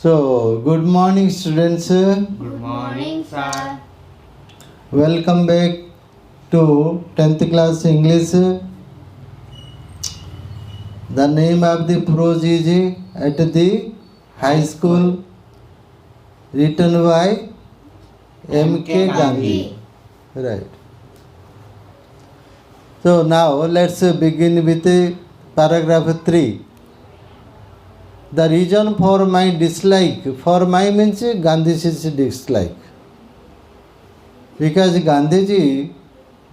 So, good morning, students. Good morning, sir. Welcome back to 10th class English. The name of the prose is At the High School, written by M.K. Gandhi. Right. So, now let's begin with paragraph 3. The reason for my dislike, for my means Gandhiji's dislike. Because Gandhiji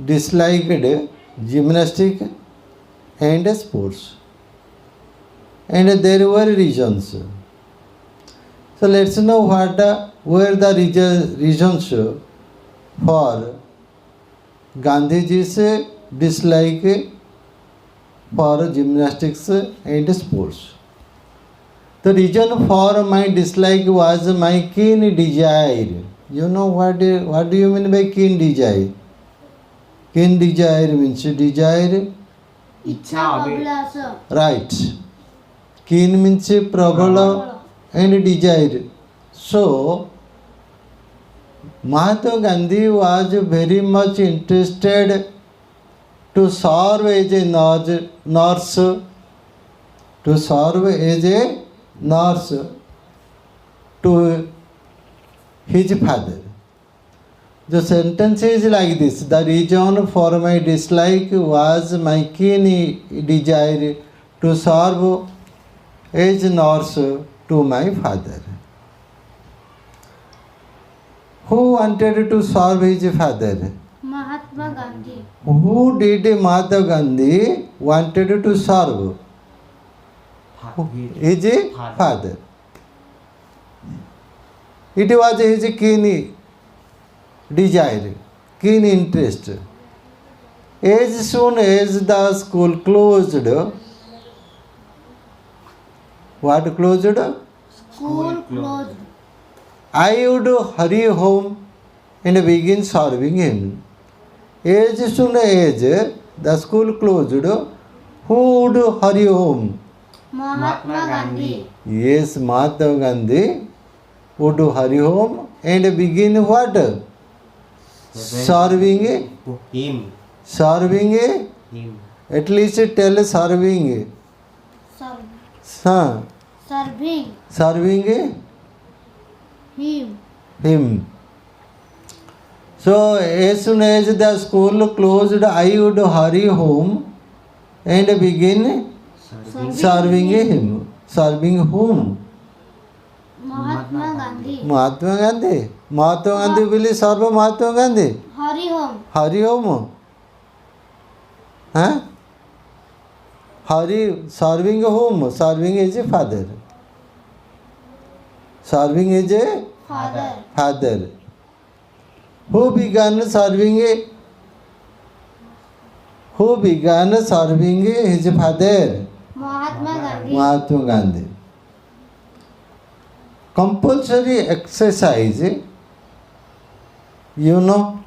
disliked gymnastics and sports. And there were reasons. So let's know were the reasons for Gandhiji's dislike for gymnastics and sports. The reason for my dislike was my keen desire. You know what do you mean by keen desire? Keen desire means desire. Right. Keen means prabala and desire. So, Mahatma Gandhi was very much interested to serve as a nurse, to serve as a nurse to his father. The sentence is like this: the reason for my dislike was my keen desire to serve as nurse to my father. Who wanted to serve his father? Mahatma Gandhi. Who did Mahatma Gandhi wanted to serve? His father. It was his keen desire, keen interest. As soon as the school closed, what closed? School closed. I would hurry home and begin serving him. As soon as the school closed, who would hurry home? Mahatma Gandhi. Yes, Mahatma Gandhi would hurry home and begin what? Serving him. Serving Him. At least tell serving. Serving. Serving Him. So as soon as the school closed, I would hurry home and begin serving him. Serving whom? Mahatma Gandhi. Mahatma Gandhi. Mahatma Gandhi will serve Mahatma Gandhi. Hurry home. Hurry home. Huh? Hurry, serving whom? Serving is a father. Serving is a father. Who began serving his father? Mahatma Gandhi. Mahatma Gandhi. Compulsory exercise, you know,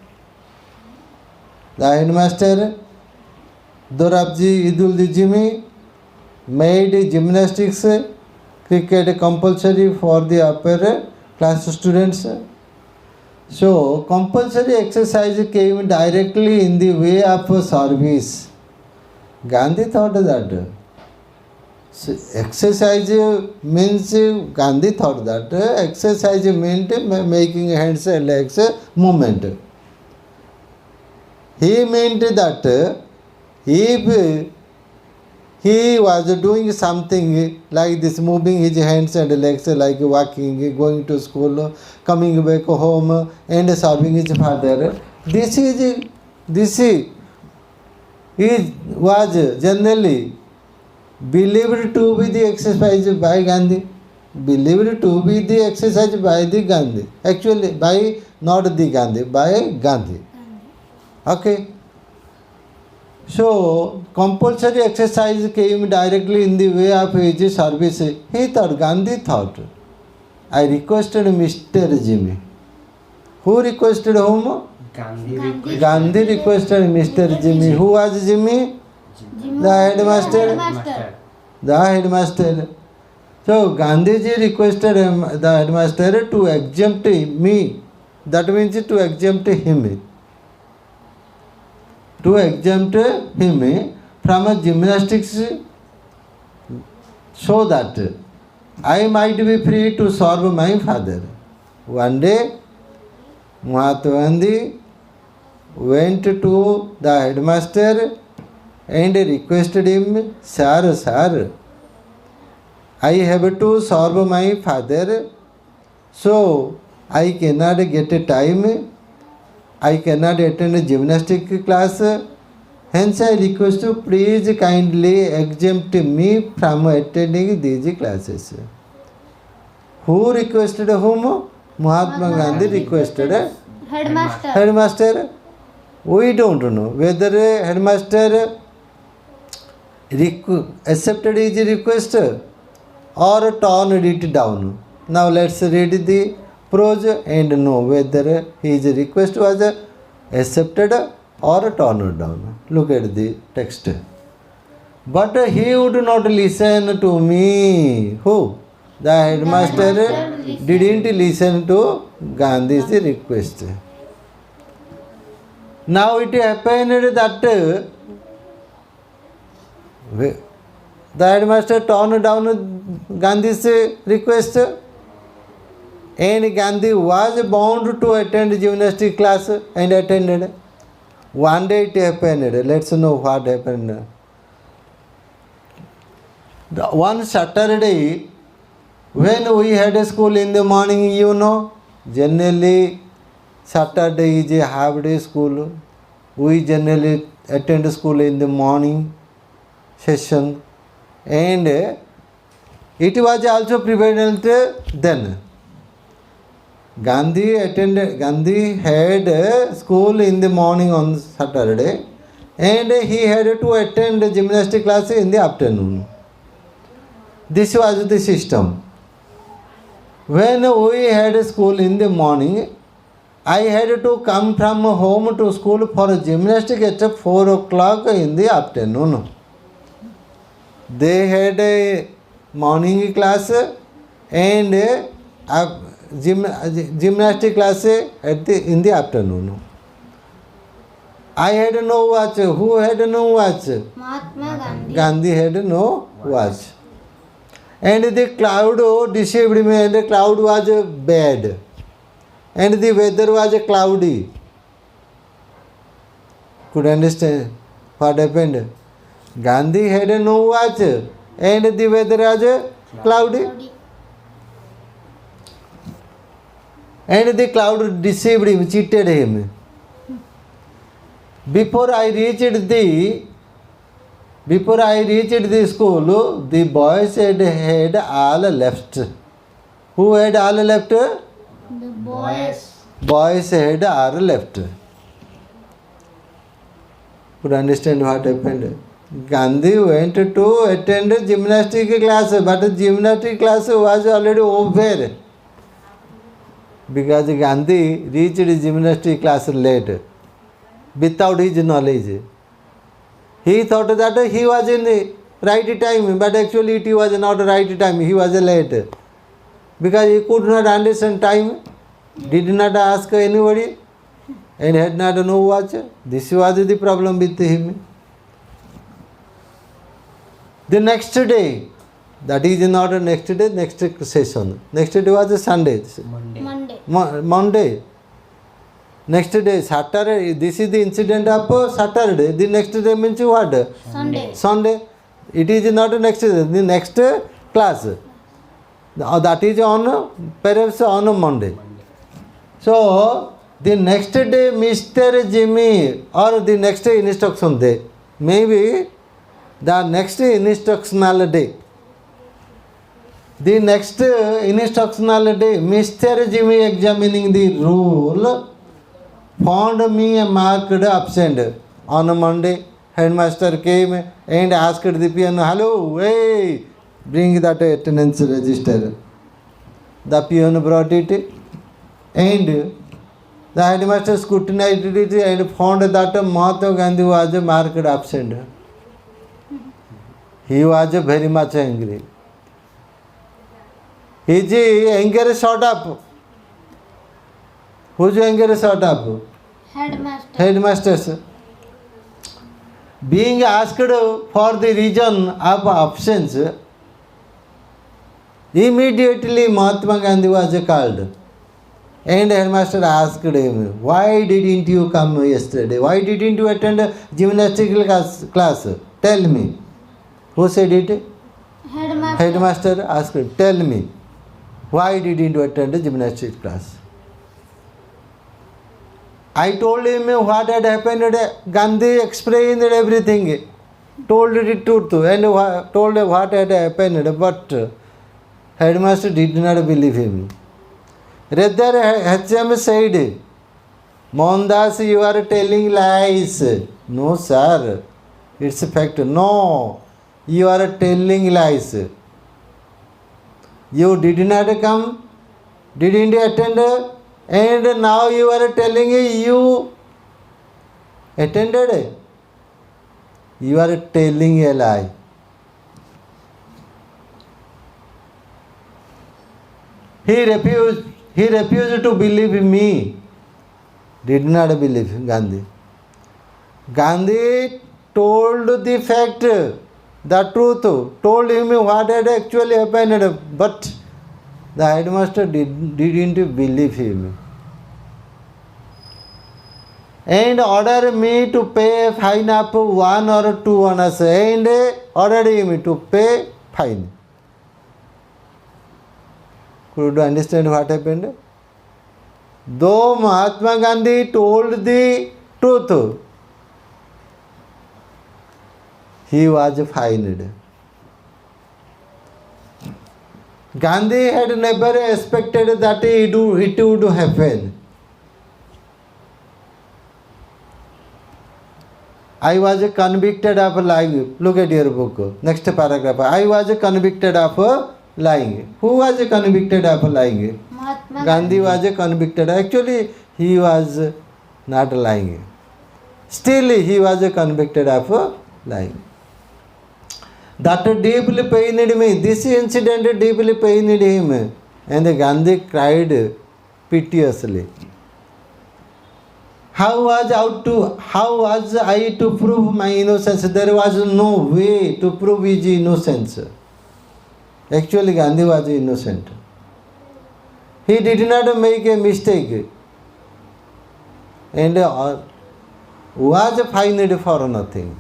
the headmaster Dorabji Idul Jimmy made gymnastics, cricket compulsory for the upper class students. So, compulsory exercise came directly in the way of service. Gandhi thought that exercise means, Gandhi thought that exercise meant making hands and legs movement. He meant that if he was doing something like this, moving his hands and legs, like walking, going to school, coming back home and serving his father, this was generally believed to be the exercise by Gandhi. Believed to be the exercise by the Gandhi. Actually, by not the Gandhi, by Gandhi. Okay. So, compulsory exercise came directly in the way of his service. Gandhi thought, I requested Mr. Jimmy. Who requested whom? Gandhi requested Mr. Jimmy. Who was Jimmy? The headmaster. The headmaster. So Gandhiji requested the headmaster to exempt me. That means to exempt him. To exempt him from a gymnastics, so that I might be free to serve my father. One day, Mahatma Gandhi went to the headmaster and requested him, Sir, I have to serve my father, so I cannot get a time, I cannot attend a gymnastic class, hence I request you please kindly exempt me from attending these classes. Who requested whom? Mahatma Gandhi requested headmaster. We don't know whether headmaster accepted his request or turned it down. Now let's read the prose and know whether his request was accepted or turned down. Look at the text. But he would not listen to me. Who? The headmaster didn't listen to Gandhi's request. Now it happened that the headmaster turned down Gandhi's request, and Gandhi was bound to attend gymnastic class and attended. One day it happened. Let's know what happened. One Saturday, when we had a school in the morning, generally Saturday is a half day school. We generally attend school in the morning session, and it was also prevalent then. Gandhi had school in the morning on Saturday, and he had to attend the gymnastic class in the afternoon. This was the system. When we had school in the morning, I had to come from home to school for gymnastics at 4 o'clock in the afternoon. They had a morning class and a gymnastic class in the afternoon. I had no watch. Who had no watch? Mahatma Gandhi. Gandhi had no watch. And the cloud deceived me, and the cloud was bad. And the weather was cloudy. Could understand what happened? Gandhi had no watch, and the weather was cloudy. And the cloud deceived him, cheated him. Before I reached the school, the boys had all left. Who had all left? The boys. Boys had all left. Could understand what happened? Gandhi went to attend gymnastic class, but the gymnastic class was already over. Because Gandhi reached gymnastic class late, without his knowledge. He thought that he was in the right time, but actually it was not right time, he was late. Because he could not understand time, did not ask anybody, and had not no watch. This was the problem with him. The next day, that is not next day, next session. Next day was Sunday. Monday. Next day, Saturday. This is the incident of Saturday. The next day means what? Sunday. It is not next day. The next class. That is on, perhaps on Monday. So, the next day, Mr. Jimmy, or the next instruction day. Maybe the next instructional day. The next instructional day, Mr. Jimmy examining the rule found me a marked absent. On Monday, headmaster came and asked the piano, hello, hey, bring that attendance register. The piano brought it, and the headmaster scrutinized it and found that Mahatma Gandhi was marked absent. He was very much angry. His anger shot up. Whose anger shot up? Headmaster. Headmasters. Being asked for the reason of absence, immediately Mahatma Gandhi was called. And headmaster asked him, why didn't you come yesterday? Why didn't you attend gymnastics class? Tell me. Who said it? Headmaster. Headmaster asked, tell me. Why didn't you attend the gymnastics class? I told him what had happened. Gandhi explained everything, told the truth, and told what had happened. But headmaster did not believe him. Rather, HM said, Mohandas, you are telling lies. No, sir. It's a fact. No, you are telling lies. You did not come, didn't attend, and now you are telling you attended. You are telling a lie. He refused to believe me. Did not believe Gandhi. Gandhi told the fact, the truth, told him what had actually happened, but the headmaster didn't believe him. And ordered me to pay a fine of 1 or 2 annas, and ordered him to pay fine. Could you understand what happened? Though Mahatma Gandhi told the truth, he was fined. Gandhi had never expected that it would happen. I was convicted of lying. Look at your book. Next paragraph. I was convicted of lying. Who was convicted of lying? Mahatma Gandhi was convicted. Actually, he was not lying. Still, he was convicted of lying. That deeply pained me. This incident deeply pained him. And Gandhi cried piteously. How was I to prove my innocence? There was no way to prove his innocence. Actually, Gandhi was innocent. He did not make a mistake and was fined for nothing.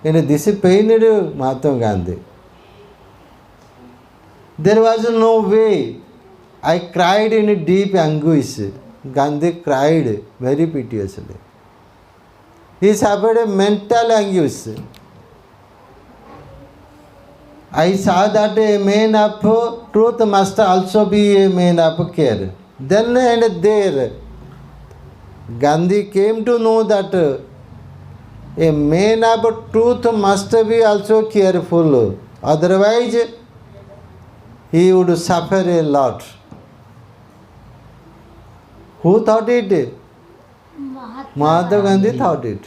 And this pained Mahatma Gandhi. There was no way. I cried in deep anguish. Gandhi cried very piteously. He suffered a mental anguish. I saw that a man of truth must also be a man of care. Then and there, Gandhi came to know that a man of truth must be also careful. Otherwise, he would suffer a lot. Who thought it? Mahatma Gandhi thought it.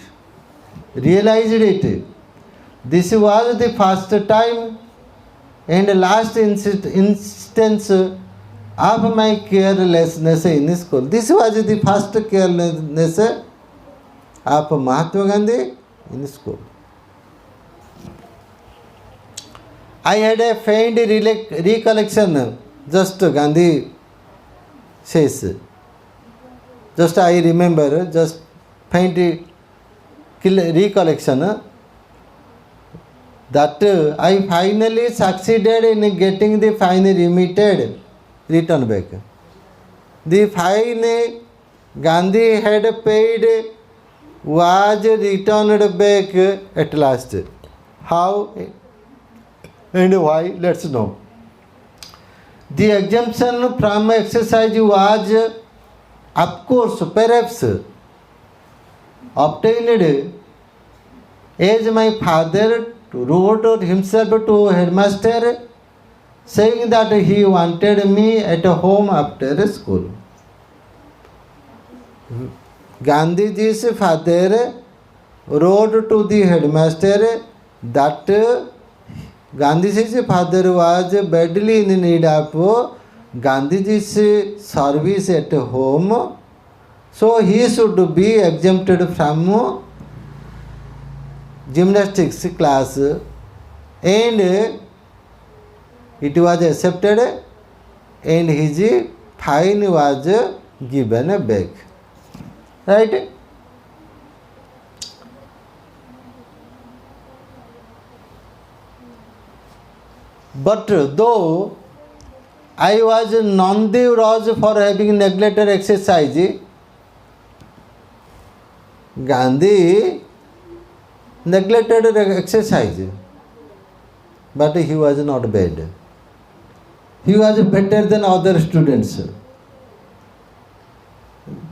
Realized it. This was the first time and last instance of my carelessness in school. This was the first carelessness of Mahatma Gandhi in school. I had a faint recollection, just Gandhi says. Just I remember, just faint recollection that I finally succeeded in getting the fine returned back. The fine Gandhi had paid was returned back at last. How and why? Let's know. The exemption from exercise was, of course, perhaps obtained as my father wrote himself to headmaster saying that he wanted me at home after school. Gandhiji's father wrote to the headmaster that Gandhiji's father was badly in need of Gandhiji's service at home, so he should be exempted from gymnastics class, and it was accepted, and his fine was given back. Right? But though I was Nandi Raj for having neglected exercise, Gandhi neglected exercise, but he was not bad. He was better than other students.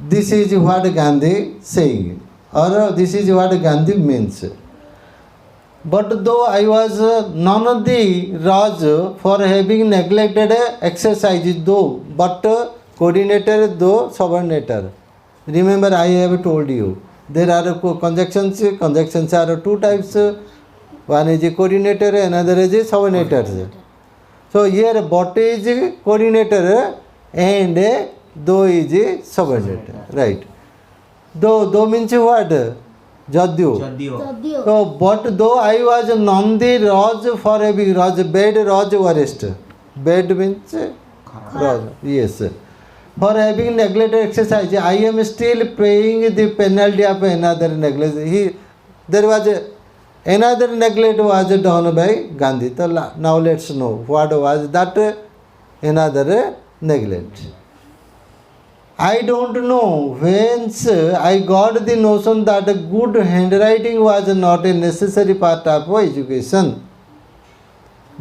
This is what Gandhi saying, or this is what Gandhi means. But though I was none of the Raj for having neglected exercise, though, but coordinator, though subordinator. Remember, I have told you, there are conjunctions. Conjunctions are two types. One is a coordinator, another is a subordinator. So here, but is coordinator and though is a subordinator. Right. Though means what? Jadyu. Jadyu. So, but though I was Nandi Raj for having Raj, bad Raj worst. Bad means Raj. Yes. For having neglected exercise, I am still paying the penalty of another neglect. There was another neglect was done by Gandhi. So now let's know what was that another neglect. I don't know whence I got the notion that good handwriting was not a necessary part of education.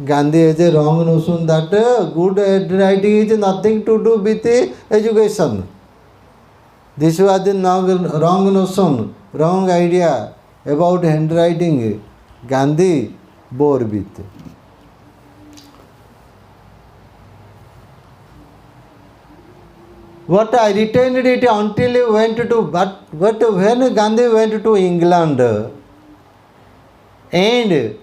Gandhi has a wrong notion that good handwriting is nothing to do with education. This was the wrong notion, wrong idea about handwriting. Gandhi bore with. What I retained it until he went to, but when Gandhi went to England, and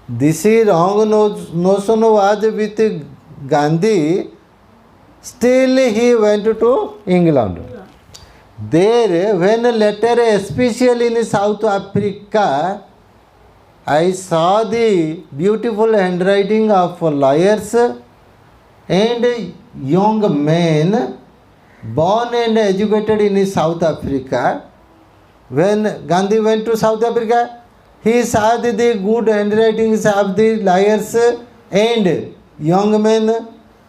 this wrong notion was with Gandhi, still he went to England. There, when later, especially in South Africa, I saw the beautiful handwriting of lawyers and young men born and educated in South Africa. When Gandhi went to South Africa, he saw the good handwritings of the lawyers and young men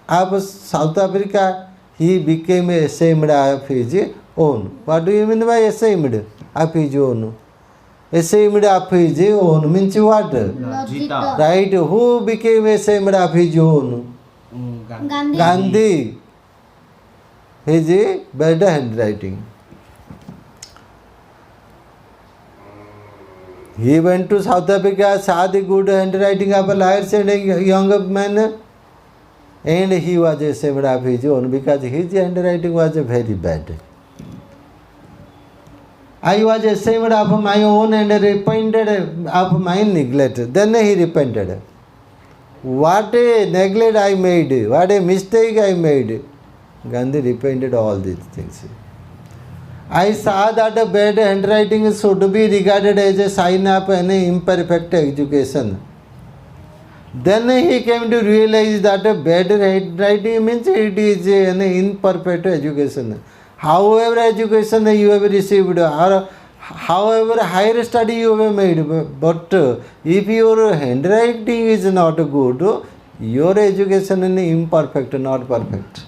of South Africa. He became ashamed of his own. What do you mean by ashamed of his own? Ashamed of his own means what? Logita. Right? Who became ashamed of his own? Gandhi. Gandhi. His bad handwriting. He went to South Africa, saw the good handwriting of lawyers and young men, and he was ashamed of his own because his handwriting was very bad. I was ashamed of my own and repented of my neglect. Then he repented. What a neglect I made, what a mistake I made. Gandhi repented all these things. I saw that bad handwriting should be regarded as a sign of an imperfect education. Then he came to realize that bad handwriting means it is an imperfect education. However education you have received or however higher study you have made, but if your handwriting is not good, your education is imperfect, not perfect.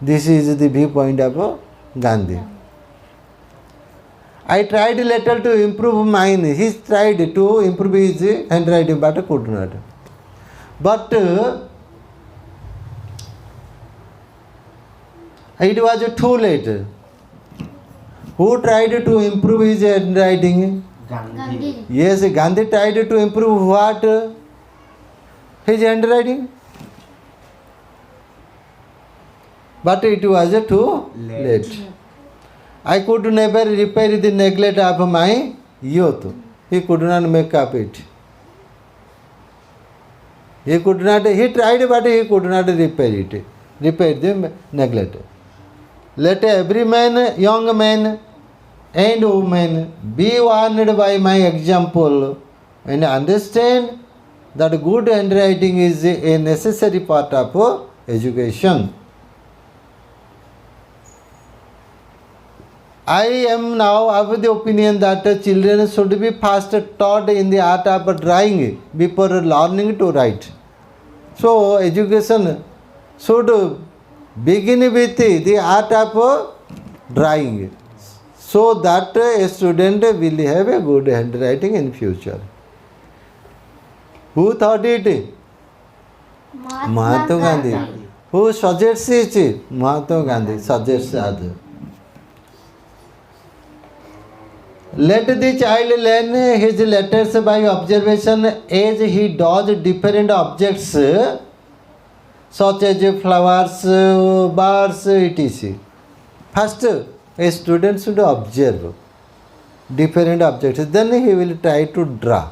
This is the viewpoint of Gandhi. I tried little to improve mine. He tried to improve his handwriting, but could not. But it was too late. Who tried to improve his handwriting? Gandhi. Yes, Gandhi tried to improve what? His handwriting. But it was too late. I could never repair the neglect of my youth. he could not make up it. He tried but he could not repair the neglect. Let every man, young man and woman be warned by my example and understand that good handwriting is a necessary part of education. I am now of the opinion that children should be first taught in the art of drawing before learning to write. So education should begin with the art of drawing, so that a student will have a good handwriting in future. Who thought it? Mahatma Gandhi. Who suggests it? Mahatma Gandhi suggests that. Let the child learn his letters by observation as he does different objects such as flowers, birds, etc. First, a student should observe different objects, then he will try to draw.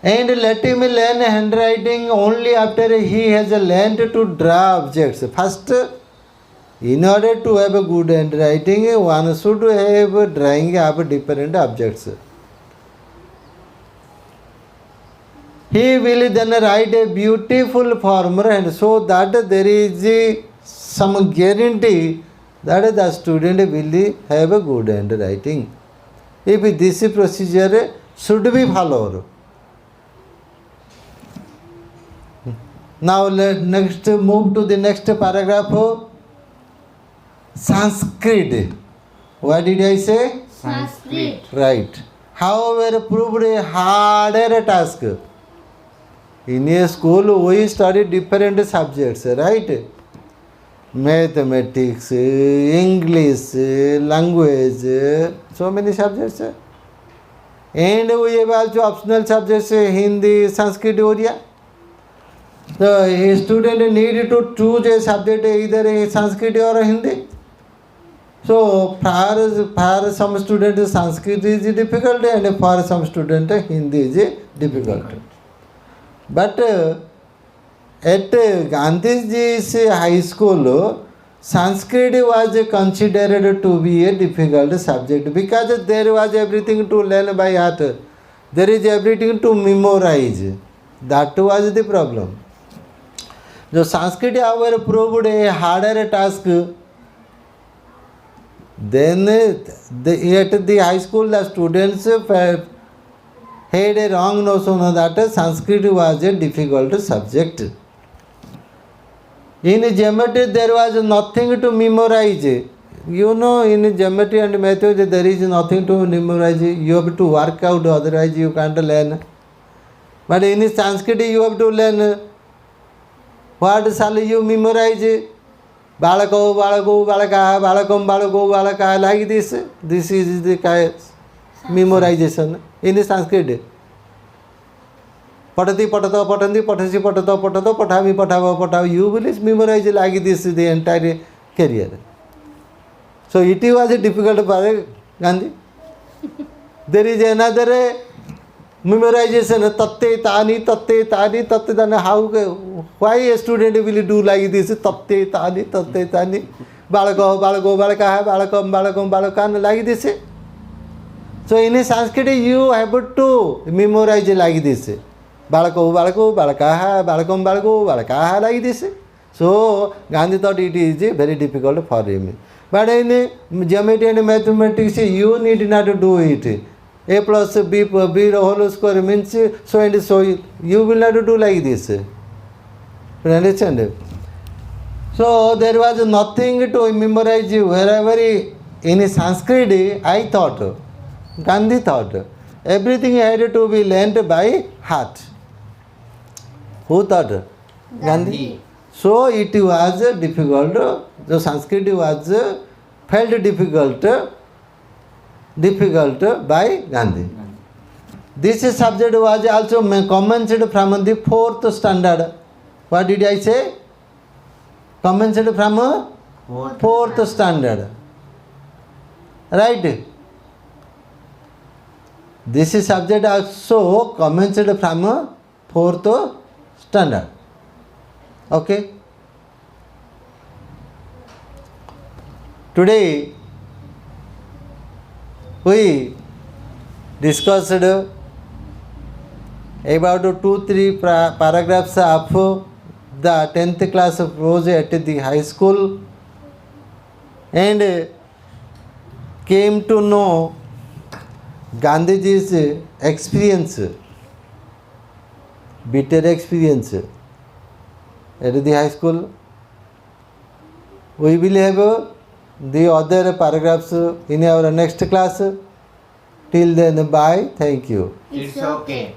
And let him learn handwriting only after he has learned to draw objects. First, in order to have a good handwriting, one should have drawing of different objects. He will then write a beautiful formula, and so that there is some guarantee that the student will have a good handwriting. If this procedure should be followed. Now let next move to the next paragraph. Sanskrit. What did I say? Sanskrit. Right. However, proved a harder task. In a school, we study different subjects, right? Mathematics, English, language, so many subjects. And we have also optional subjects, Hindi, Sanskrit, Oriya. The student need to choose a subject, either Sanskrit or Hindi. So for some students Sanskrit is difficult, and for some students Hindi is difficult. But at Gandhiji's high school, Sanskrit was considered to be a difficult subject because there was everything to learn by heart. There is everything to memorize. That was the problem. So Sanskrit, however, proved a harder task. Then at the high school, the students had a wrong notion that Sanskrit was a difficult subject. In geometry, there was nothing to memorize. You know, in geometry and mathematics, there is nothing to memorize. You have to work out, otherwise you can't learn. But in Sanskrit, you have to learn. What shall you memorize? Balako, balako, balaka, balakom, balako, balaka, like this. This is the memorization in Sanskrit. Patati, patato, patandi, patasi, patato, patato, patami, patava, patava. You will memorize like this the entire career. So it was difficult for Gandhi. There is another memorization, tatte, tani, tatte, tani, tatte, tani. How, why a student will do like this? Tatte, tani, tatte, tani. Balako, balako, balaka, balakom, balakom, balakan, like this. So in Sanskrit, you have to memorize like this. Balako, balako, balakaha, balakom, balako, balakaha, like this. So Gandhi thought it is very difficult for him. But in geometry and mathematics, you need not do it. A plus B whole square means so and so. You will not do like this. You understand? So there was nothing to memorize. Wherever in Sanskrit, I thought, Gandhi thought, everything had to be learnt by heart. Who thought? Gandhi. So it was difficult. The Sanskrit was felt difficult by Gandhi. This subject was also commenced from the 4th standard. What did I say? Commenced from 4th standard. Right? This is subject also commenced from 4th standard. Okay. Today we discussed about 2-3 paragraphs of the 10th class project at the high school and came to know Gandhiji's experience, bitter experience at the high school. We will have the other paragraphs in our next class. Till then, bye. Thank you. It's okay.